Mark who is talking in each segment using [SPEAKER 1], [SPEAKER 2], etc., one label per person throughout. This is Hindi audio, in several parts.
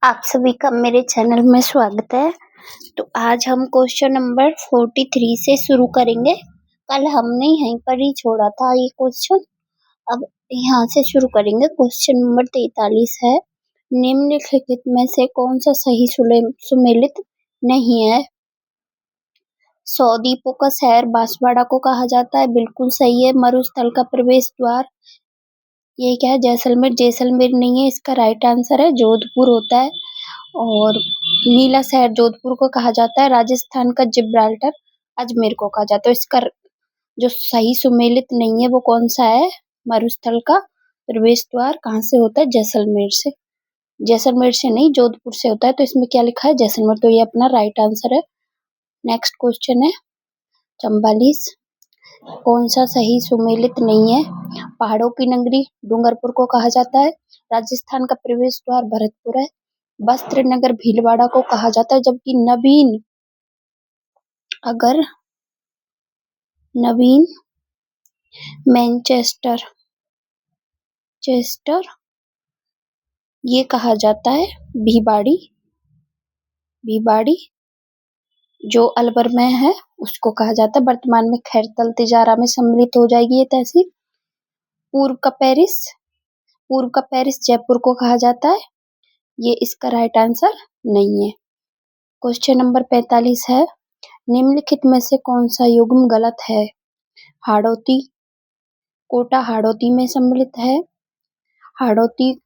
[SPEAKER 1] आप सभी का मेरे चैनल में स्वागत है। तो आज हम क्वेश्चन नंबर 43 से शुरू करेंगे। कल हमने यहीं पर ही छोड़ा था ये क्वेश्चन। अब यहाँ से शुरू करेंगे। क्वेश्चन नंबर 43 है, निम्नलिखित में से कौन सा सही सुमेलित नहीं है? 100 द्वीपों का शहर बांसवाड़ा को कहा जाता है, बिल्कुल सही है। मरुस्थल का प्रवेश द्वार ये क्या है? जैसलमेर। जैसलमेर नहीं है, इसका राइट आंसर है जोधपुर होता है। और नीला शहर जोधपुर को कहा जाता है। राजस्थान का जिब्राल्टर अजमेर को कहा जाता है। इसका जो सही सुमेलित नहीं है वो कौन सा है? मरुस्थल का प्रवेश द्वार कहाँ से होता है? जैसलमेर से। जैसलमेर से नहीं, जोधपुर से होता है। तो इसमें क्या लिखा है? जैसलमेर। तो ये अपना राइट आंसर है। नेक्स्ट क्वेश्चन है 44, कौन सा सही सुमेलित नहीं है? पहाड़ों की नगरी डूंगरपुर को कहा जाता है। राजस्थान का प्रवेश द्वार भरतपुर है। वस्त्र नगर भीलवाड़ा को कहा जाता है, जबकि नवीन मैनचेस्टर ये कहा जाता है भिवाड़ी जो अलवर में है उसको कहा जाता है। वर्तमान में खैरतल तिजारा में सम्मिलित हो जाएगी ये तहसील। पूर्व का पेरिस जयपुर को कहा जाता है। ये इसका राइट आंसर नहीं है। क्वेश्चन नंबर 45 है, निम्नलिखित में से कौन सा युग्म गलत है? हाड़ौती कोटा हाड़ौती में सम्मिलित है। हाड़ौती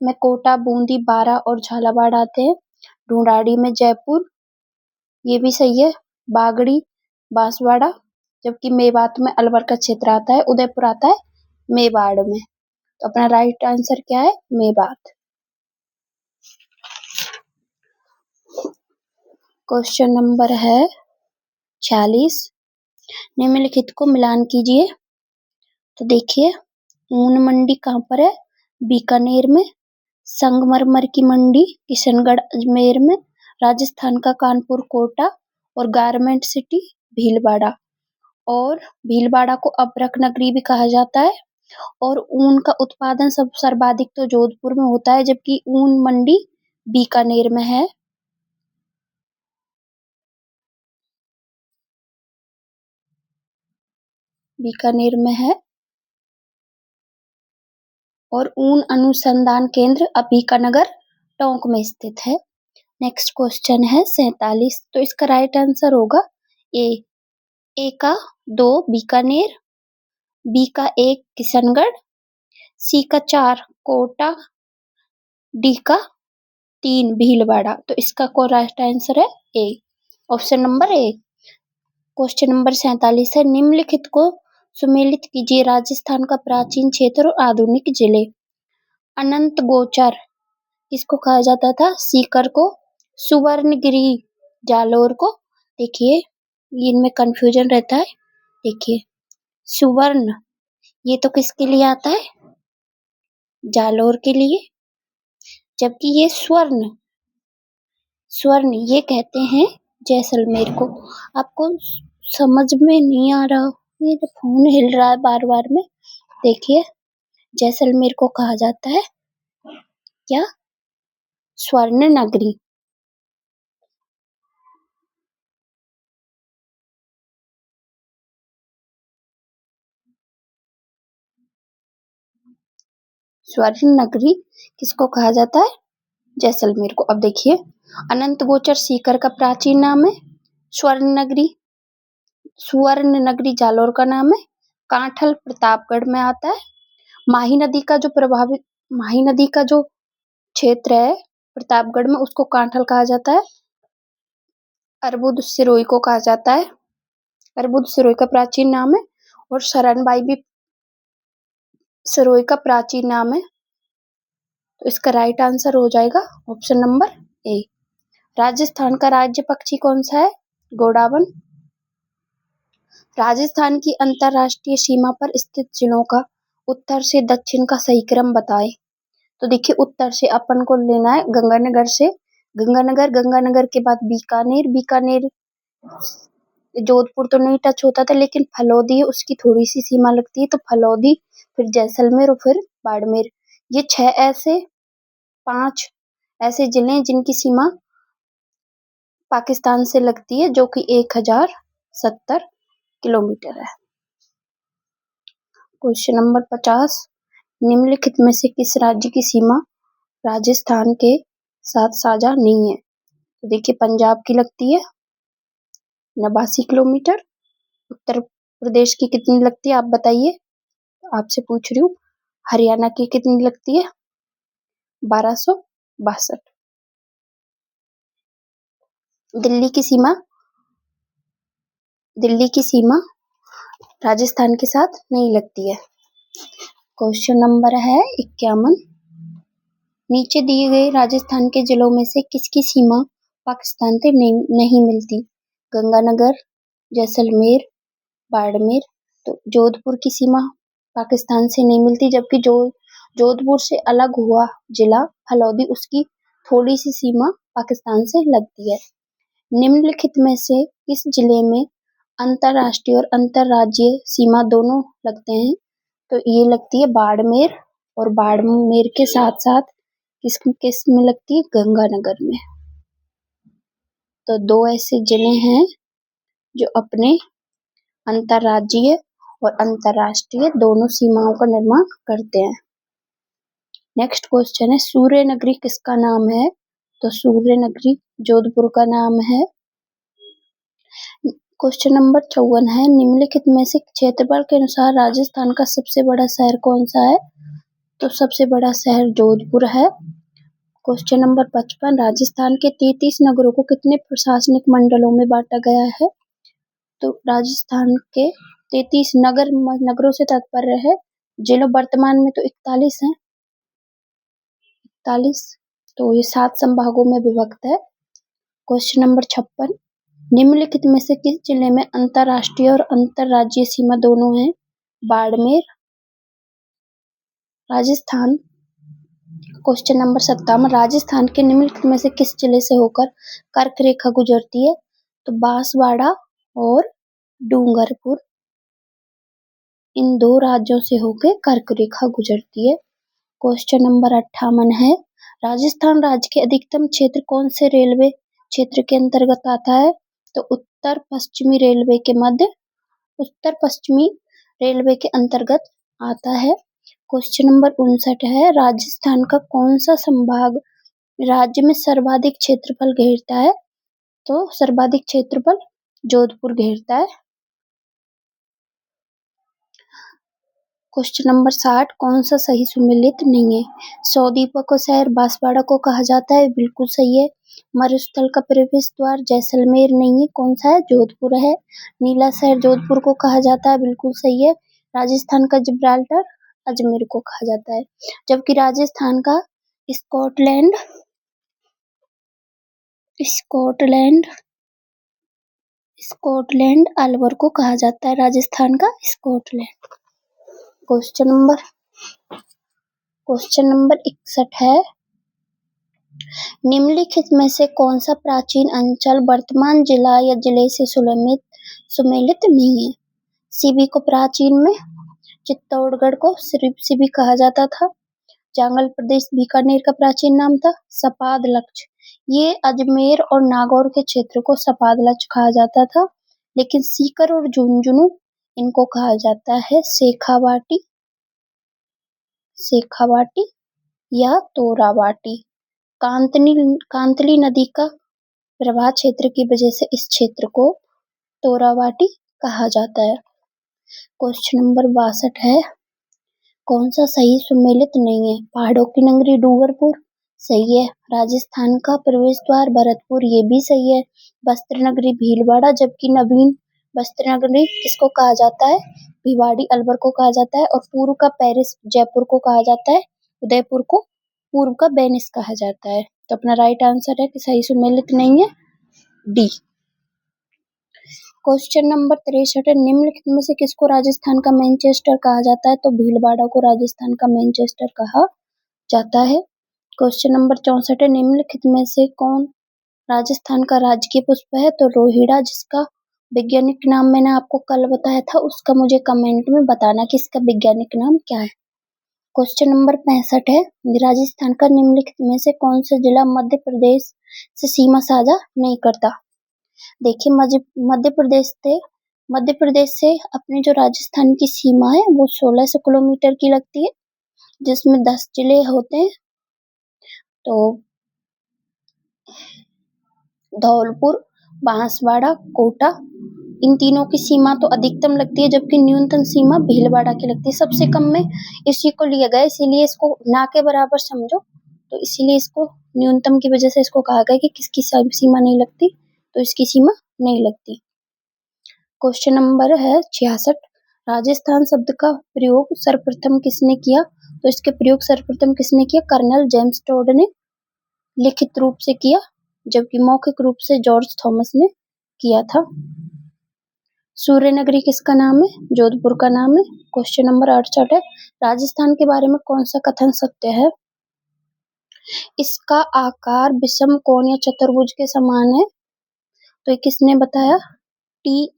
[SPEAKER 1] में कोटा, बूंदी, बारा और झालावाड़ आते हैं। ढूंढाड़ी में जयपुर ये भी सही है। बागड़ी बांसवाड़ा, जबकि मेवात में अलवर का क्षेत्र आता है। उदयपुर आता है मेवाड़ में। तो अपना राइट आंसर क्या है? मेवात। क्वेश्चन नंबर है 46, निम्नलिखित को मिलान कीजिए। तो देखिए, ऊन मंडी कहाँ पर है? बीकानेर में। संगमरमर की मंडी किशनगढ़ अजमेर में। राजस्थान का कानपुर कोटा और गारमेंट सिटी भीलवाड़ा। और भीलवाड़ा को अभ्रक नगरी भी कहा जाता है। और ऊन का उत्पादन सर्वाधिक तो जोधपुर में होता है, जबकि ऊन मंडी बीकानेर में है। बीकानेर में है। और ऊन अनुसंधान केंद्र बीकानगर टोंक में स्थित है। नेक्स्ट क्वेश्चन है 47, तो इसका राइट आंसर होगा ए का 2 बीकानेर, बी का 1 किशनगढ़, सी का 4 कोटा, डी का 3 भीलवाड़ा। तो इसका राइट आंसर है A, option number A. Question number 47 है, निम्नलिखित को सुमेलित कीजिए। राजस्थान का प्राचीन क्षेत्र और आधुनिक जिले। अनंत गोचर किसको कहा जाता था? सीकर को। सुवर्णगिरी जालोर को। देखिए इनमें कंफ्यूजन रहता है। देखिए सुवर्ण ये तो किसके लिए आता है? जालोर के लिए। जबकि ये स्वर्ण ये कहते हैं जैसलमेर को। आपको समझ में नहीं आ रहा? ये तो फोन हिल रहा है बार बार में। देखिए जैसलमेर को कहा जाता है क्या? स्वर्ण नगरी। स्वर्ण नगरी किसको कहा जाता है? जैसलमेर को। अब देखिए, अनंत गोचर सीकर का प्राचीन नाम है। सुवर्ण नगरी जालोर का नाम है। कांठल प्रतापगढ़ में आता है। माही नदी का जो क्षेत्र है प्रतापगढ़ में उसको कांठल कहा जाता है। अर्बुद सिरोही को कहा जाता है। अर्बुद सिरोही का प्राचीन नाम है। और शरणबाई भी सिरोही का प्राचीन नाम है। तो इसका राइट आंसर हो जाएगा ऑप्शन नंबर ए। राजस्थान का राज्य पक्षी कौन सा है? गोडावन। राजस्थान की अंतरराष्ट्रीय सीमा पर स्थित जिलों का उत्तर से दक्षिण का सही क्रम बताएं। तो देखिए, उत्तर से अपन को लेना है गंगानगर से। गंगानगर के बाद बीकानेर जोधपुर तो नहीं टच होता था, लेकिन फलौदी उसकी थोड़ी सी सीमा लगती है। तो फलौदी, फिर जैसलमेर और फिर बाड़मेर। ये 6 ऐसे 5 ऐसे जिले जिनकी सीमा पाकिस्तान से लगती है, जो कि 1070 किलोमीटर है। क्वेश्चन नंबर 50, निम्नलिखित में से किस राज्य की सीमा राजस्थान के साथ साझा नहीं है? तो देखिए, पंजाब की लगती है 89 किलोमीटर। उत्तर प्रदेश की कितनी लगती है आप बताइए, आपसे पूछ रही हूँ। हरियाणा की कितनी लगती है? 1262। दिल्ली की सीमा राजस्थान के साथ नहीं लगती है। क्वेश्चन नंबर है 51, नीचे दिए गए राजस्थान के जिलों में से किसकी सीमा पाकिस्तान से नहीं मिलती? गंगानगर, जैसलमेर, बाड़मेर। तो जोधपुर की सीमा पाकिस्तान से नहीं मिलती, जबकि जोधपुर से अलग हुआ जिला फलौदी, उसकी थोड़ी सी सीमा पाकिस्तान से लगती है। निम्नलिखित में से किस जिले में अंतर्राष्ट्रीय और अंतर्राज्यीय सीमा दोनों लगते हैं? तो ये लगती है बाड़मेर, और बाड़मेर के साथ साथ किस में लगती है? गंगानगर में। तो दो ऐसे जिले हैं जो अपने अंतर्राज्यीय और अंतर्राष्ट्रीय दोनों सीमाओं का निर्माण करते हैं। नेक्स्ट क्वेश्चन है, सूर्य नगरी किसका नाम है? तो सूर्य नगरी जोधपुर का नाम है। क्वेश्चन नंबर 54 है, निम्नलिखित में से क्षेत्रफल के अनुसार राजस्थान का सबसे बड़ा शहर कौन सा है? तो सबसे बड़ा शहर जोधपुर है। क्वेश्चन नंबर 55, राजस्थान के 33 नगरों को कितने प्रशासनिक मंडलों में बांटा गया है? तो राजस्थान के 33 नगरों से तात्पर्य है जिलों, वर्तमान में तो 41 हैं, 41, तो ये 7 संभागों में विभक्त है। क्वेश्चन नंबर 56, निम्नलिखित में से किस जिले में अंतर्राष्ट्रीय और अंतर्राज्यीय सीमा दोनों है? बाड़मेर, राजस्थान। क्वेश्चन नंबर 57, राजस्थान के निम्नलिखित में से किस जिले से होकर कर्क रेखा गुजरती है? तो बांसवाड़ा और डूंगरपुर, इन दो राज्यों से होकर कर्क रेखा गुजरती है। क्वेश्चन नंबर 58 है, राजस्थान राज्य के अधिकतम क्षेत्र कौन से रेलवे क्षेत्र के अंतर्गत आता है? तो उत्तर पश्चिमी रेलवे के अंतर्गत आता है। क्वेश्चन नंबर 59 है, राजस्थान का कौन सा संभाग राज्य में सर्वाधिक क्षेत्रफल घेरता है? तो सर्वाधिक क्षेत्रफल जोधपुर घेरता है। क्वेश्चन नंबर 60, कौन सा सही सुमेलित नहीं है? सौदीपा को शहर बांसवाड़ा को कहा जाता है, बिल्कुल सही है। मरुस्थल का प्रवेश द्वार जैसलमेर नहीं है, कौन सा है? जोधपुर है। नीला शहर जोधपुर को कहा जाता है, बिल्कुल सही है। राजस्थान का जिब्राल्टर अजमेर को कहा जाता है, जबकि राजस्थान का स्कॉटलैंड अलवर को कहा जाता है, राजस्थान का स्कॉटलैंड। क्वेश्चन नंबर 61 है, निम्नलिखित में से कौन सा प्राचीन अंचल वर्तमान जिला या जिले से सुमेलित नहीं है? सीबी को प्राचीन में चित्तौड़गढ़ को सिबी कहा जाता था। जांगल प्रदेश बीकानेर का प्राचीन नाम था सपाद-लक्ष्य। ये अजमेर और नागौर के क्षेत्र को सपाद-लक्ष्य कहा जाता था, लेकिन सीकर और झुंझुनू इनको कहा जाता है शेखावाटी या तोरावाटी। कांतली नदी का प्रवाह क्षेत्र की वजह से इस क्षेत्र को तोरावाटी कहा जाता है। क्वेश्चन नंबर 62 है, कौन सा सही सुमेलित नहीं है? पहाड़ों की नगरी डूंगरपुर सही है। राजस्थान का प्रवेश द्वार भरतपुर, ये भी सही है। वस्त्र नगरी भीलवाड़ा, जबकि नवीन वस्त्र नगरी किसको कहा जाता है? भिवाड़ी अलवर को कहा जाता है। और पूर्व का पेरिस जयपुर को कहा जाता है। उदयपुर को पूर्व का वेनिस कहा जाता है। तो अपना राइट आंसर है कि सही सुमेलित नहीं है डी। क्वेश्चन नंबर 63 है, निम्नलिखित में से किसको राजस्थान का मैनचेस्टर कहा जाता है? तो भीलवाड़ा को राजस्थान का मैनचेस्टर कहा जाता है। क्वेश्चन नंबर 64 है, निम्नलिखित में से कौन राजस्थान का राजकीय पुष्प है? तो रोहिड़ा, जिसका वैज्ञानिक नाम मैंने आपको कल बताया था, उसका मुझे कमेंट में बताना कि इसका वैज्ञानिक नाम क्या है। क्वेश्चन नंबर 65 है, राजस्थान का निम्नलिखित में से कौन सा जिला मध्य प्रदेश से सीमा साझा नहीं करता। देखिए मध्य प्रदेश से अपने जो राजस्थान की सीमा है वो 1600 किलोमीटर की लगती है, जिसमें 10 जिले होते हैं। तो धौलपुर, बांसवाड़ा, कोटा, इन तीनों की सीमा तो अधिकतम लगती है, जबकि न्यूनतम सीमा भीलवाड़ा की लगती है। सबसे कम में इसी को लिया गया, इसीलिए इसको ना के बराबर समझो, तो इसीलिए इसको न्यूनतम की वजह से इसको कहा गया कि किसकी सीमा नहीं लगती, तो इसकी सीमा नहीं लगती। क्वेश्चन नंबर है 66, राजस्थान शब्द का प्रयोग सर्वप्रथम किसने किया। तो इसके प्रयोग सर्वप्रथम किसने किया, कर्नल जेम्स टोड ने लिखित रूप से किया, जबकि मौखिक रूप से जॉर्ज थॉमस ने किया था। सूर्य नगरी किसका नाम है, जोधपुर का नाम है। क्वेश्चन नंबर 68 है, राजस्थान के बारे में कौन सा कथन सत्य है। इसका आकार विषम कोण या चतुर्भुज के समान है। तो ये किसने बताया, टी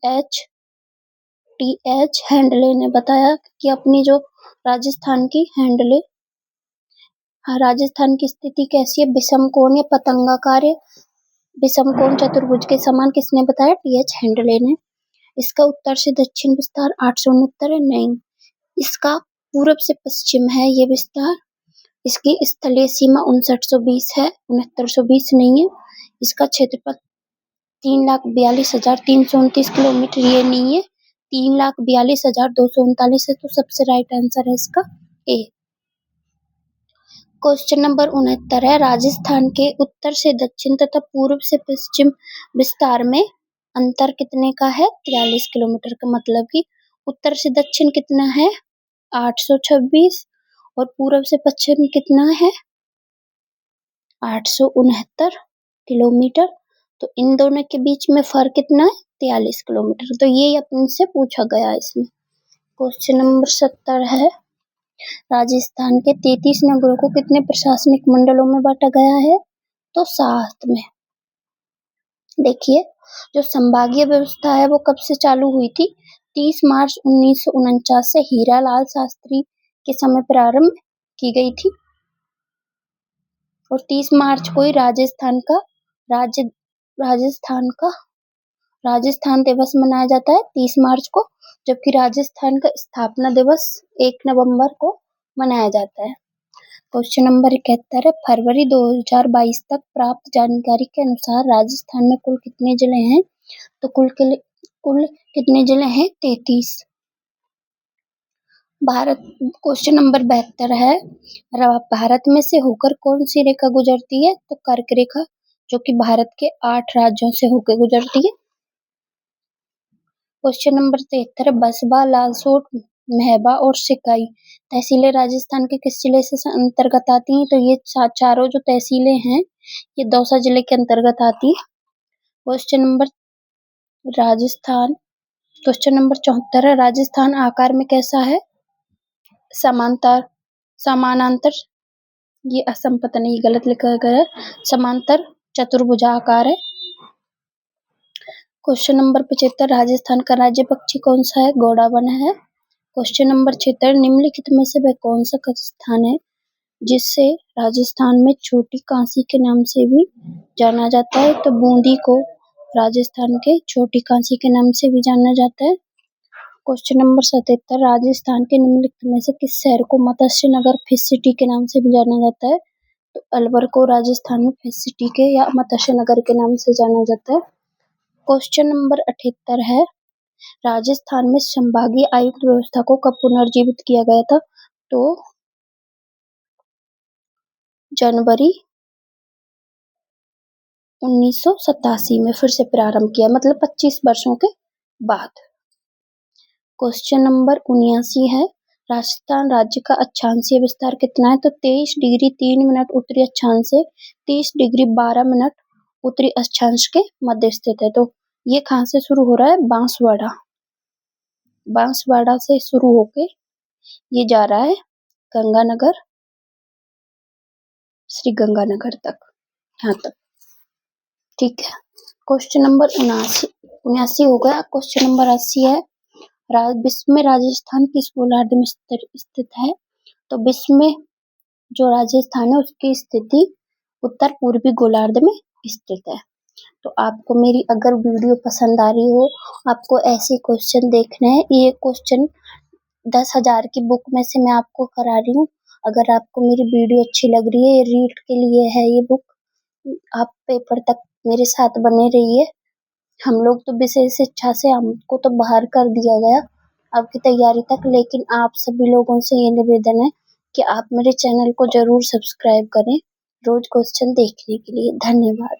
[SPEAKER 1] एच हैंडले ने बताया कि अपनी जो राजस्थान की राजस्थान की स्थिति कैसी है, विषम कोण या पतंगाकार है, विषम कोण चतुर्भुज के समान, किसने बताया, टी एच हैंडले ने। इसका उत्तर से दक्षिण विस्तार 869 है, नहीं, इसका पूरब से पश्चिम है ये विस्तार। इसकी स्थलीय सीमा 5920 है, 6920 नहीं है। इसका क्षेत्रफल 3,42,329 किलोमीटर, ये नहीं है, 3,42,239 है। तो सबसे राइट आंसर है इसका ए। क्वेश्चन नंबर 69 है, राजस्थान के उत्तर से दक्षिण तथा पूर्व से पश्चिम विस्तार में अंतर कितने का है, 43 किलोमीटर का। मतलब कि उत्तर से दक्षिण कितना है, 826, और पूर्व से पश्चिम कितना है, 869 किलोमीटर। तो इन दोनों के बीच में फर्क कितना है, 43 किलोमीटर। तो ये अपन से पूछा गया है इसमें। क्वेश्चन नंबर 70 है, राजस्थान के 33 नगरों को कितने प्रशासनिक मंडलों में बांटा गया है। तो 7 में। देखिए जो संभागीय व्यवस्था है वो कब से चालू हुई थी, 30 मार्च 1949 से हीरालाल शास्त्री के समय प्रारंभ की गई थी, और 30 मार्च को ही राजस्थान दिवस मनाया जाता है 30 मार्च को, जबकि राजस्थान का स्थापना दिवस 1 नवंबर को मनाया जाता है। क्वेश्चन नंबर 71 है, फरवरी 2022 तक प्राप्त जानकारी के अनुसार राजस्थान में कुल कितने जिले हैं। तो कुल कितने जिले हैं, 33। क्वेश्चन नंबर 72 है, भारत में से होकर कौन सी रेखा गुजरती है। तो कर्क रेखा, जो कि भारत के 8 राज्यों से होकर गुजरती है। क्वेश्चन नंबर 73 है, बसबा, लालसोट, मेहबा और सिकाई तहसीलें राजस्थान के किस जिले से अंतर्गत आती हैं। तो ये चारों जो तहसीलें हैं ये दौसा जिले के अंतर्गत आती है। क्वेश्चन नंबर 74 है, राजस्थान आकार में कैसा है, समानांतर, ये असंपत नहीं, गलत लिखा गया है, समांतर चतुर्भुजाकार है। क्वेश्चन नंबर 75, राजस्थान का राज्य पक्षी कौन सा है, गौड़ावन है। क्वेश्चन नंबर 76, निम्नलिखित में से वह कौन सा स्थान है जिससे राजस्थान में छोटी कांसी के नाम से भी जाना जाता है। तो बूंदी को राजस्थान के छोटी कांसी के नाम से भी जाना जाता है। क्वेश्चन नंबर 77, राजस्थान के निम्नलिखित में से किस शहर को मत्स्य नगर फिश सिटी के नाम से भी जाना जाता है। तो अलवर को राजस्थान में फिश सिटी के या मत्स्य नगर के नाम से जाना जाता है। क्वेश्चन नंबर 78 है, राजस्थान में संभागीय आयुक्त व्यवस्था को कब पुनर्जीवित किया गया था। तो जनवरी 1987 में फिर से प्रारंभ किया, मतलब 25 वर्षों के बाद। क्वेश्चन नंबर 79 है, राजस्थान राज्य का अक्षांशीय विस्तार कितना है। तो 23 डिग्री 3 मिनट उत्तरी अक्षांश से 30 डिग्री 12 मिनट उत्तरी अक्षांश के मध्य स्थित है। तो ये कहाँ से शुरू हो रहा है, बांसवाड़ा से शुरू होके ये जा रहा है गंगानगर, श्री गंगानगर तक, यहाँ तक, ठीक है। क्वेश्चन नंबर 79 हो गया। क्वेश्चन नंबर 80 है, विश्व में राजस्थान किस गोलार्ध में स्थित है। तो विश्व में जो राजस्थान है उसकी स्थिति उत्तर पूर्वी गोलार्ध में स्थित है। तो आपको मेरी अगर वीडियो पसंद आ रही हो, आपको ऐसे क्वेश्चन देखने हैं, ये क्वेश्चन 10,000 की बुक में से मैं आपको करा रही हूँ। अगर आपको मेरी वीडियो अच्छी लग रही है, ये रीड के लिए है ये बुक, आप पेपर तक मेरे साथ बने रहिए। हम लोग तो विशेष इच्छा से हमको तो बाहर कर दिया गया आपकी तैयारी तक, लेकिन आप सभी लोगों से ये निवेदन है कि आप मेरे चैनल को जरूर सब्सक्राइब करें रोज क्वेश्चन देखने के लिए। धन्यवाद।